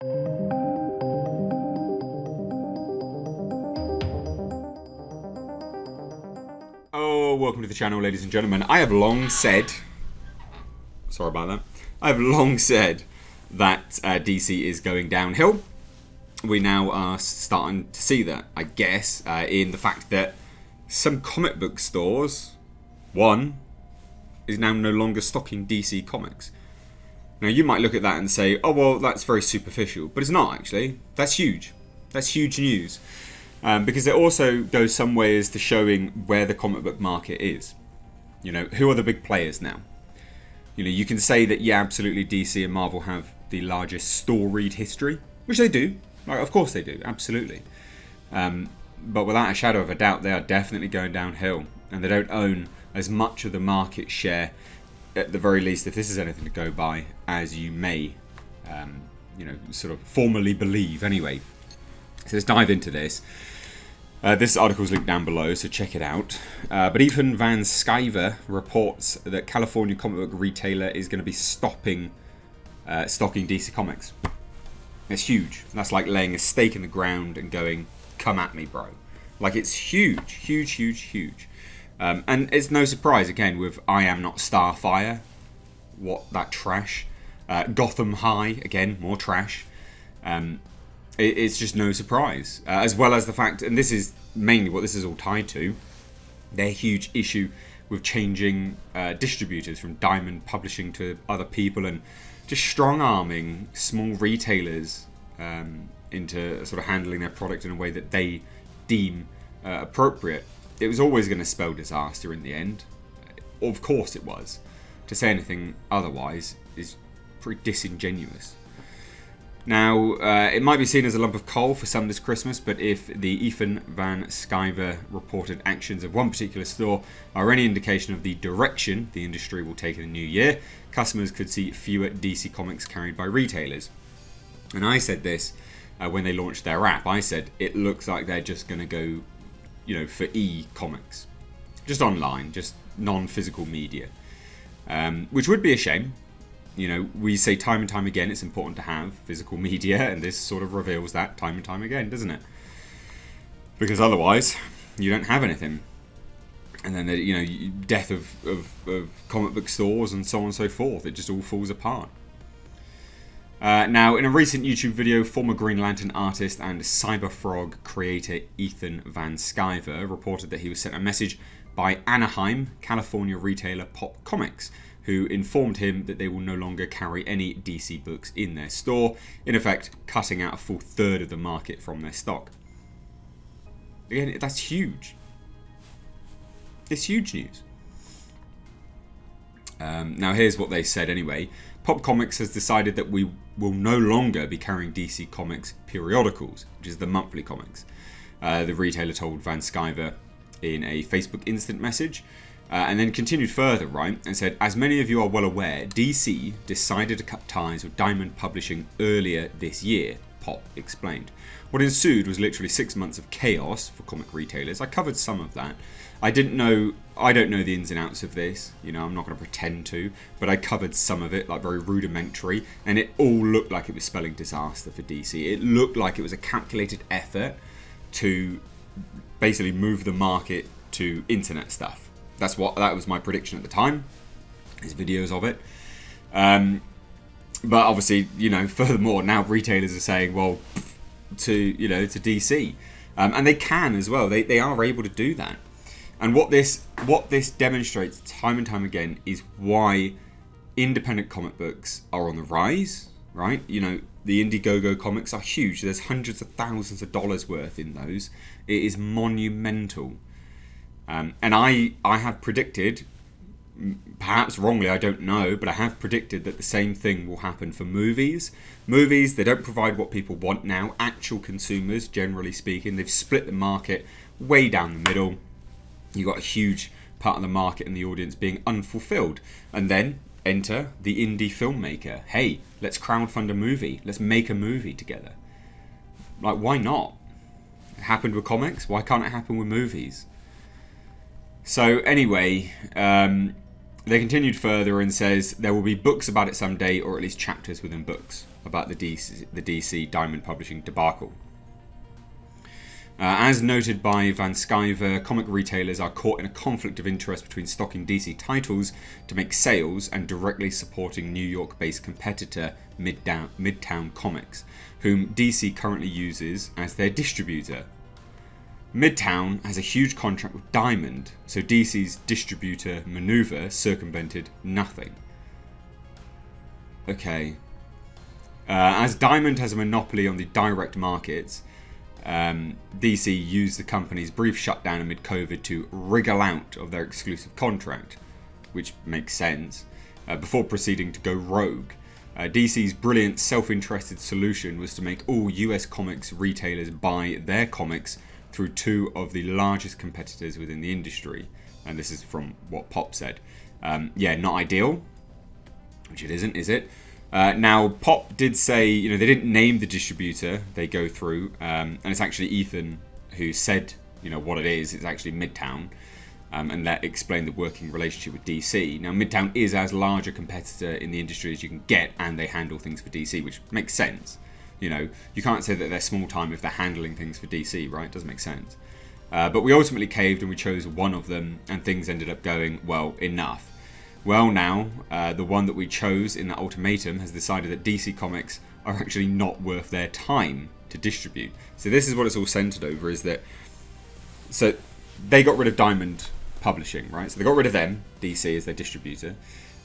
Oh, welcome to the channel, ladies and gentlemen. I have long said, sorry about that, I have long said that DC is going downhill. We now are starting to see that, I guess, in the fact that some comic book stores, one, is now no longer stocking DC comics. Now, you might look at that and say, oh, well, that's very superficial. But it's not, actually. That's huge. That's huge news. Because it also goes some way as to showing where the comic book market is. You know, who are the big players now? You know, you can say that, yeah, absolutely, DC and Marvel have the largest storied history, which they do. Like, of course they do, absolutely. But without a shadow of a doubt, they are definitely going downhill. And they don't own as much of the market share, at the very least, if this is anything to go by, as you may, you know, sort of formally believe anyway. So let's dive into this. This article is linked down below, so check it out. But Ethan Van Sciver reports that California comic book retailer is going to be stocking DC Comics. It's huge. That's like laying a stake in the ground and going, come at me, bro. Like, it's huge, huge, huge, huge. And it's no surprise, again, with I Am Not Starfire. What, that trash. Gotham High, again, more trash. It's just no surprise. As well as the fact, and this is mainly what this is all tied to, their huge issue with changing distributors from Diamond Publishing to other people and just strong-arming small retailers into sort of handling their product in a way that they deem appropriate. It was always going to spell disaster in the end. Of course it was. To say anything otherwise is pretty disingenuous. Now, it might be seen as a lump of coal for some this Christmas, but if the Ethan Van Sciver reported actions of one particular store are any indication of the direction the industry will take in the new year, customers could see fewer DC comics carried by retailers. And I said this when they launched their app. I said, it looks like they're just going to go, you know, for e-comics. Just online, just non-physical media. Which would be a shame. You know, we say time and time again it's important to have physical media, and this sort of reveals that time and time again, doesn't it? Because otherwise, you don't have anything. And then, you know, death of comic book stores and so on and so forth. It just all falls apart. Now, in a recent YouTube video, former Green Lantern artist and Cyberfrog creator Ethan Van Sciver reported that he was sent a message by Anaheim, California retailer Pop Comics, who informed him that they will no longer carry any DC books in their store, in effect cutting out a full third of the market from their stock. Again, that's huge. It's huge news. Now here's what they said anyway. Pop Comics has decided that we will no longer be carrying DC Comics periodicals, which is the monthly comics. The retailer told Van Sciver in a Facebook instant message. And then continued further, right, and said, as many of you are well aware, DC decided to cut ties with Diamond Publishing earlier this year, Pop explained. What ensued was literally 6 months of chaos for comic retailers. I covered some of that. I don't know the ins and outs of this, you know, I'm not going to pretend to, but I covered some of it, like very rudimentary, and it all looked like it was spelling disaster for DC. It looked like it was a calculated effort to basically move the market to internet stuff. That was my prediction at the time. There's videos of it. But obviously, you know, furthermore, now retailers are saying, well, to DC. And they can as well. They are able to do that. And what this demonstrates time and time again is why independent comic books are on the rise, right? You know, the Indiegogo comics are huge. There's hundreds of thousands of dollars worth in those. It is monumental. And I have predicted, perhaps wrongly, I don't know, but I have predicted that the same thing will happen for movies. Movies, they don't provide what people want now. Actual consumers, generally speaking, they've split the market way down the middle. You've got a huge part of the market and the audience being unfulfilled. And then enter the indie filmmaker. Hey, let's crowdfund a movie. Let's make a movie together. Like, why not? It happened with comics. Why can't it happen with movies? So anyway, they continued further and says there will be books about it someday, or at least chapters within books. about the DC Diamond Publishing debacle. As noted by Van Sciver, comic retailers are caught in a conflict of interest between stocking DC titles to make sales and directly supporting New York-based competitor Midtown Comics, whom DC currently uses as their distributor. Midtown has a huge contract with Diamond, so DC's distributor maneuver circumvented nothing. Okay. As Diamond has a monopoly on the direct markets, DC used the company's brief shutdown amid COVID to wriggle out of their exclusive contract, which makes sense, before proceeding to go rogue. DC's brilliant self-interested solution was to make all US comics retailers buy their comics through two of the largest competitors within the industry. And this is from what Pop said. Yeah, not ideal, which it isn't, is it? Now, Pop did say, they didn't name the distributor they go through, and it's actually Ethan who said, what it is. It's actually Midtown, and that explained the working relationship with DC. Now, Midtown is as large a competitor in the industry as you can get, and they handle things for DC, which makes sense. You can't say that they're small time if they're handling things for DC, right? It doesn't make sense. But we ultimately caved and we chose one of them, and things ended up going, well, enough. Well, now, the one that we chose in that ultimatum has decided that DC Comics are actually not worth their time to distribute. So this is what it's all centered over, is that... So they got rid of Diamond Publishing, right? So they got rid of them, DC, as their distributor.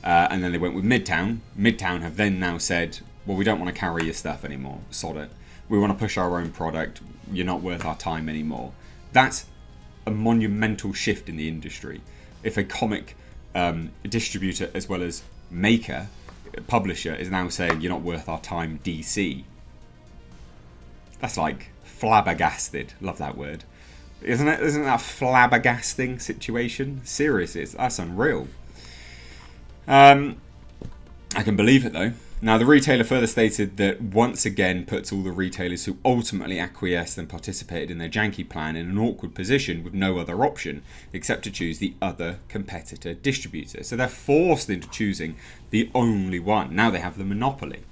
And then they went with Midtown. Midtown have then now said, well, we don't want to carry your stuff anymore. Sod it. We want to push our own product. You're not worth our time anymore. That's a monumental shift in the industry. If a comic... distributor as well as maker, publisher, is now saying you're not worth our time, DC. That's like flabbergasted. Love that word. Isn't that a flabbergasting situation? Seriously, that's unreal. I can believe it though. Now, the retailer further stated that once again puts all the retailers who ultimately acquiesced and participated in their janky plan in an awkward position with no other option except to choose the other competitor distributor. So they're forced into choosing the only one. Now they have the monopoly.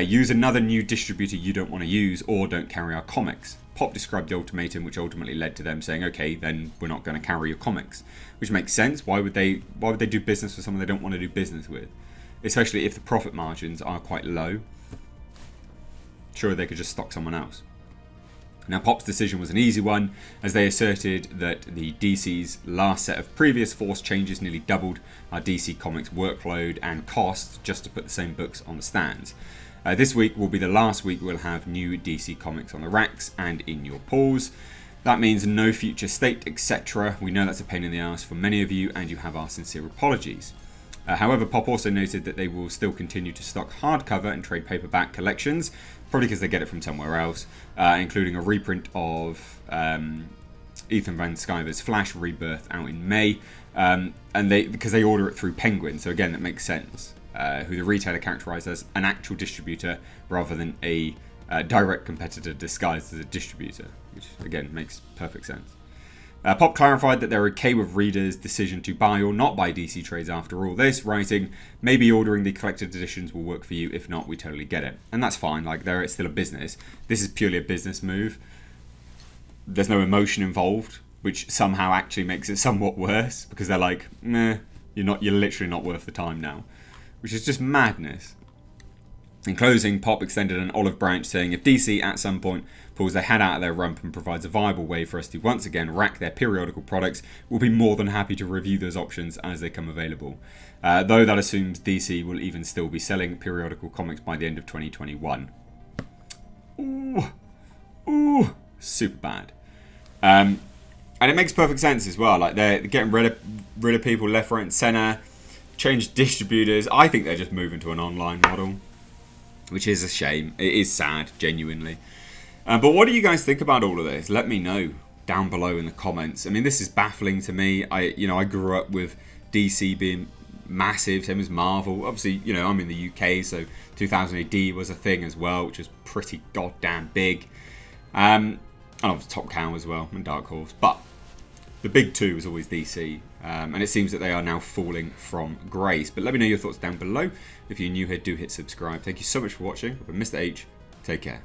Use another new distributor you don't want to use, or don't carry our comics. Pop described the ultimatum, which ultimately led to them saying, okay, then we're not going to carry your comics. Which makes sense. Why would they do business with someone they don't want to do business with? Especially if the profit margins are quite low. Sure, they could just stock someone else. Now, Pop's decision was an easy one, as they asserted that the DC's last set of previous force changes nearly doubled our DC Comics workload and costs just to put the same books on the stands. This week will be the last week we'll have new DC Comics on the racks and in your pools. That means no future state, etc. We know that's a pain in the ass for many of you, and you have our sincere apologies. However, Pop also noted that they will still continue to stock hardcover and trade paperback collections, probably because they get it from somewhere else, including a reprint of Ethan Van Sciver's Flash Rebirth out in May, and because they order it through Penguin, so again that makes sense. Who the retailer characterised as an actual distributor rather than a direct competitor disguised as a distributor, which again makes perfect sense. Pop clarified that they're okay with readers' decision to buy or not buy DC trades after all this, writing, maybe ordering the collected editions will work for you, if not, we totally get it. And that's fine, it's still a business. This is purely a business move. There's no emotion involved, which somehow actually makes it somewhat worse, because they're like, meh, you're literally not worth the time now. Which is just madness. In closing, Pop extended an olive branch, saying if DC at some point pulls their head out of their rump and provides a viable way for us to once again rack their periodical products, we'll be more than happy to review those options as they come available. Though that assumes DC will even still be selling periodical comics by the end of 2021. Ooh, super bad. And it makes perfect sense as well. They're getting rid of people left, right, and centre. Change distributors. I think they're just moving to an online model, which is a shame. It is sad, genuinely. But what do you guys think about all of this? Let me know down below in the comments. I mean, this is baffling to me. I grew up with DC being massive, same as Marvel. Obviously, I'm in the UK, so 2000 AD was a thing as well, which was pretty goddamn big. And obviously Top Cow as well, and Dark Horse. But the big two was always DC. And it seems that they are now falling from grace. But let me know your thoughts down below. If you're new here, do hit subscribe. Thank you so much for watching. I've been Mr. H. Take care.